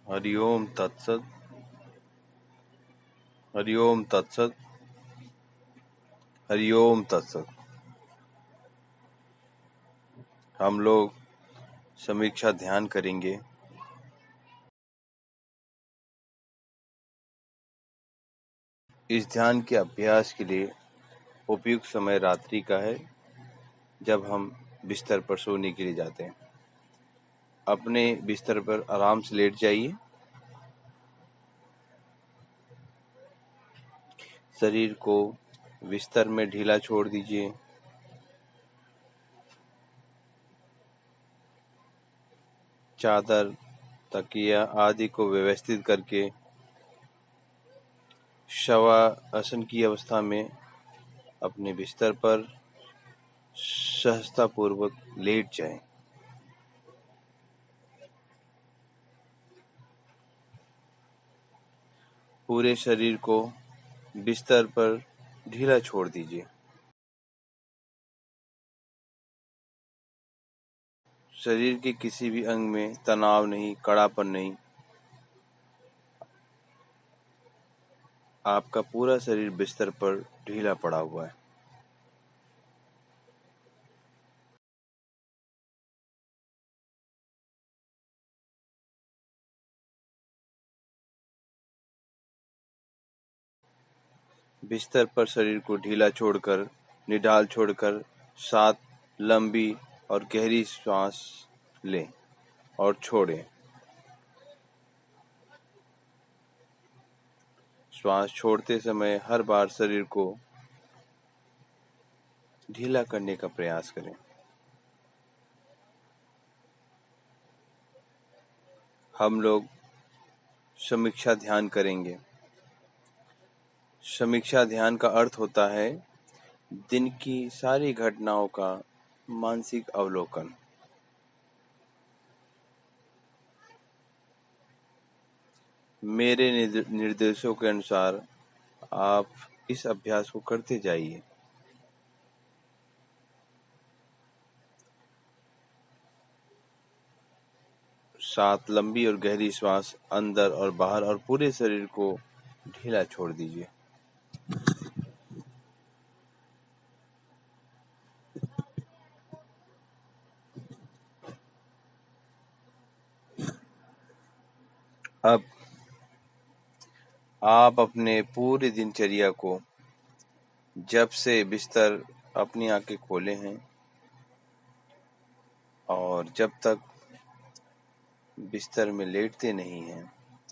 हरि ओम तत्सत। हरि ओम तत्सत। हरि ओम तत्सत। हम लोग समीक्षा ध्यान करेंगे। इस ध्यान के अभ्यास के लिए उपयुक्त समय रात्रि का है, जब हम बिस्तर पर सोने के लिए जाते हैं। अपने बिस्तर पर आराम से लेट जाइए। शरीर को बिस्तर में ढीला छोड़ दीजिए। चादर, तकिया आदि को व्यवस्थित करके शवासन की अवस्था में अपने बिस्तर पर सहजतापूर्वक लेट जाएं। पूरे शरीर को बिस्तर पर ढीला छोड़ दीजिए। शरीर के किसी भी अंग में तनाव नहीं, कड़ापन नहीं। आपका पूरा शरीर बिस्तर पर ढीला पड़ा हुआ है। बिस्तर पर शरीर को ढीला छोड़कर, निढाल छोड़कर 7 लंबी और गहरी श्वास लें और छोड़ें। श्वास छोड़ते समय हर बार शरीर को ढीला करने का प्रयास करें। हम लोग समीक्षा ध्यान करेंगे। समीक्षा ध्यान का अर्थ होता है दिन की सारी घटनाओं का मानसिक अवलोकन। मेरे निर्देशों के अनुसार आप इस अभ्यास को करते जाइए। सात लंबी और गहरी श्वास अंदर और बाहर और पूरे शरीर को ढीला छोड़ दीजिए। अब आप अपने पूरी दिनचर्या को, जब से बिस्तर अपनी आंखें खोले हैं और जब तक बिस्तर में लेटते नहीं हैं,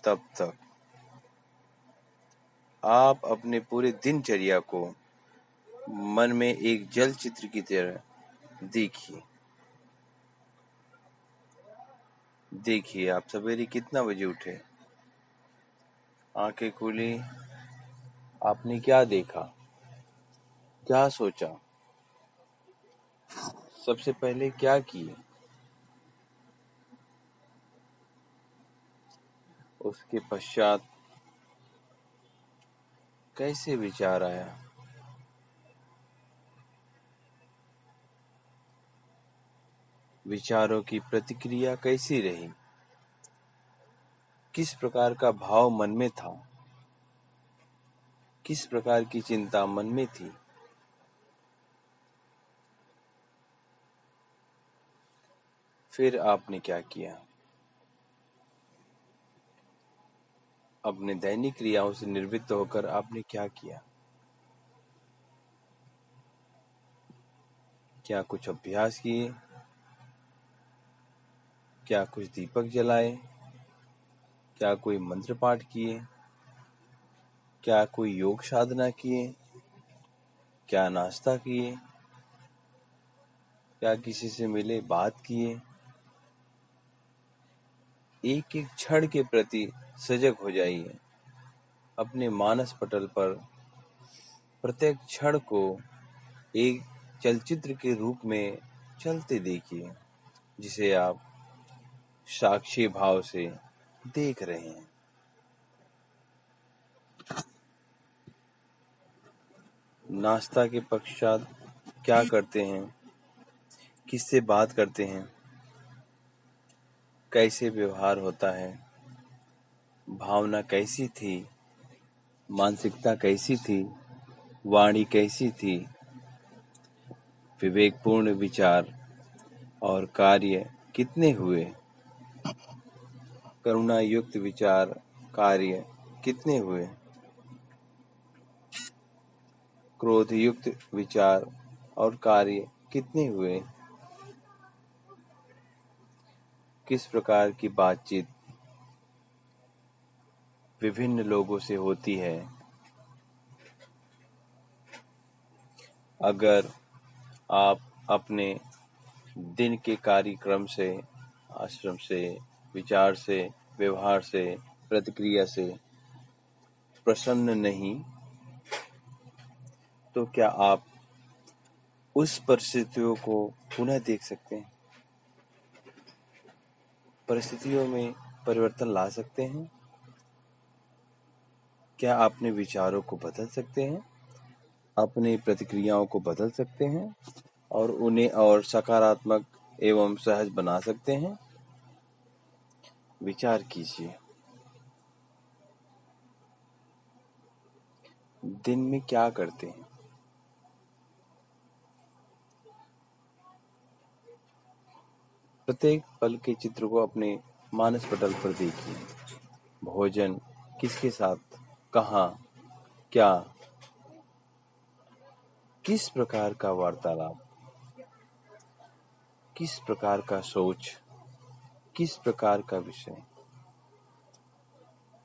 तब तक आप अपने पूरे दिनचर्या को मन में एक जल चित्र की तरह देखिए। देखिए आप सवेरे कितना बजे उठे, आंखें खुली, आपने क्या देखा, क्या सोचा, सबसे पहले क्या किए, उसके पश्चात कैसे विचार आया, विचारों की प्रतिक्रिया कैसी रही, किस प्रकार का भाव मन में था, किस प्रकार की चिंता मन में थी। फिर आपने क्या किया, अपने दैनिक क्रियाओं से निवृत्त होकर आपने क्या किया। क्या कुछ अभ्यास किए, क्या कुछ दीपक जलाए, क्या कोई मंत्र पाठ किए, क्या कोई योग साधना किए, क्या नाश्ता किए, क्या किसी से मिले, बात किए। एक एक क्षण के प्रति सजग हो जाइए। अपने मानस पटल पर प्रत्येक क्षण को एक चलचित्र के रूप में चलते देखिए, जिसे आप साक्षी भाव से देख रहे हैं। नाश्ता के पश्चात क्या करते हैं, किससे बात करते हैं, कैसे व्यवहार होता है, भावना कैसी थी, मानसिकता कैसी थी, वाणी कैसी थी, विवेकपूर्ण विचार और कार्य कितने हुए, करुणा युक्त विचार कार्य कितने हुए, क्रोध युक्त विचार और कार्य कितने हुए, किस प्रकार की बातचीत विभिन्न लोगों से होती है। अगर आप अपने दिन के कार्यक्रम से, आश्रम से, विचार से, व्यवहार से, प्रतिक्रिया से प्रसन्न नहीं, तो क्या आप उस परिस्थितियों को पुनः देख सकते हैं? परिस्थितियों में परिवर्तन ला सकते हैं? क्या अपने विचारों को बदल सकते हैं? अपनी प्रतिक्रियाओं को बदल सकते हैं और उन्हें और सकारात्मक एवं सहज बना सकते हैं? विचार कीजिए, दिन में क्या करते हैं? प्रत्येक पल के चित्र को अपने मानस पटल पर देखिए। भोजन किसके साथ, कहाँ, क्या, किस प्रकार का वार्तालाप, किस प्रकार का सोच, किस प्रकार का विषय,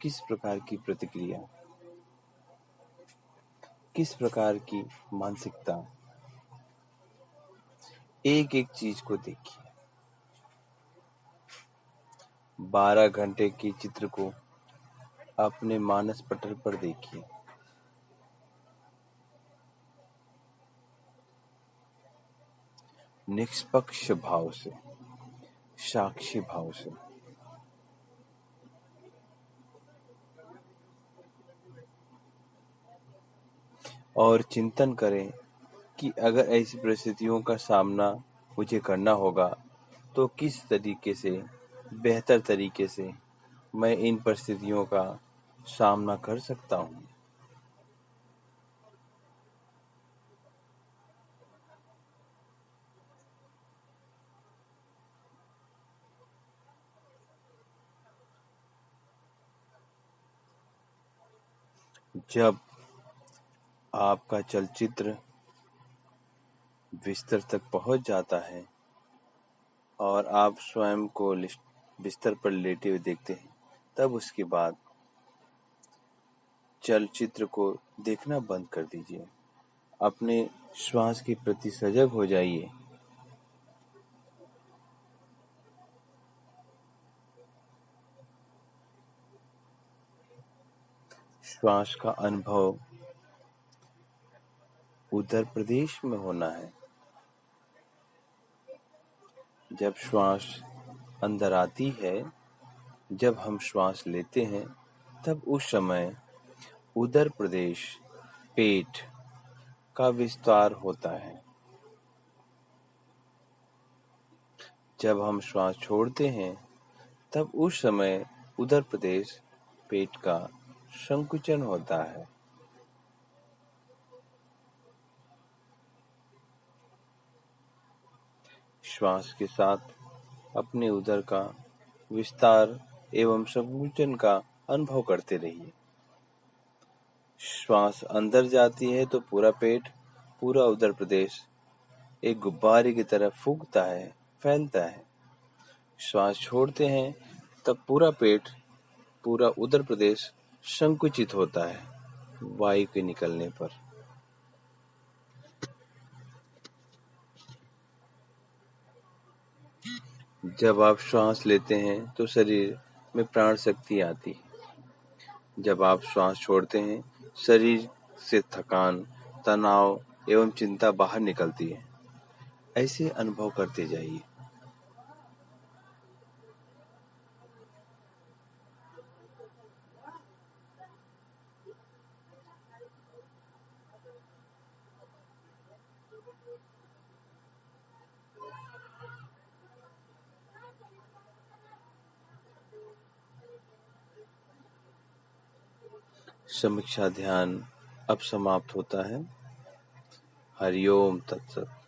किस प्रकार की प्रतिक्रिया, किस प्रकार की मानसिकता। एक एक चीज को देखिए। 12 घंटे के चित्र को अपने मानस पटल पर देखिए। निष्पक्ष भाव से, साक्षी भाव से। और चिंतन करें कि अगर ऐसी परिस्थितियों का सामना मुझे करना होगा तो किस तरीके से, बेहतर तरीके से मैं इन परिस्थितियों का सामना कर सकता हूँ। जब आपका चलचित्र बिस्तर तक पहुंच जाता है और आप स्वयं को बिस्तर पर लेटे हुए देखते हैं, तब उसके बाद चलचित्र को देखना बंद कर दीजिए। अपने श्वास के प्रति सजग हो जाइए। श्वास का अनुभव उत्तर प्रदेश में होना है। जब श्वास अंदर आती है, जब हम श्वास लेते हैं, तब उस समय उदर प्रदेश, पेट का विस्तार होता है। जब हम श्वास छोड़ते हैं, तब उस समय उदर प्रदेश, पेट का संकुचन होता है। श्वास के साथ अपने उदर का विस्तार एवं संकुचन का अनुभव करते रहिए। श्वास अंदर जाती है तो पूरा पेट, पूरा उदर प्रदेश एक गुब्बारे की तरह फूंकता है, फैलता है। श्वास छोड़ते हैं तब पूरा पेट, पूरा उदर प्रदेश संकुचित होता है वायु के निकलने पर। जब आप श्वास लेते हैं तो शरीर में प्राण शक्ति आती है। जब आप श्वास छोड़ते हैं, शरीर से थकान, तनाव एवं चिंता बाहर निकलती है। ऐसे अनुभव करते जाइए। समीक्षा ध्यान अब समाप्त होता है। हरिओम तत्सत।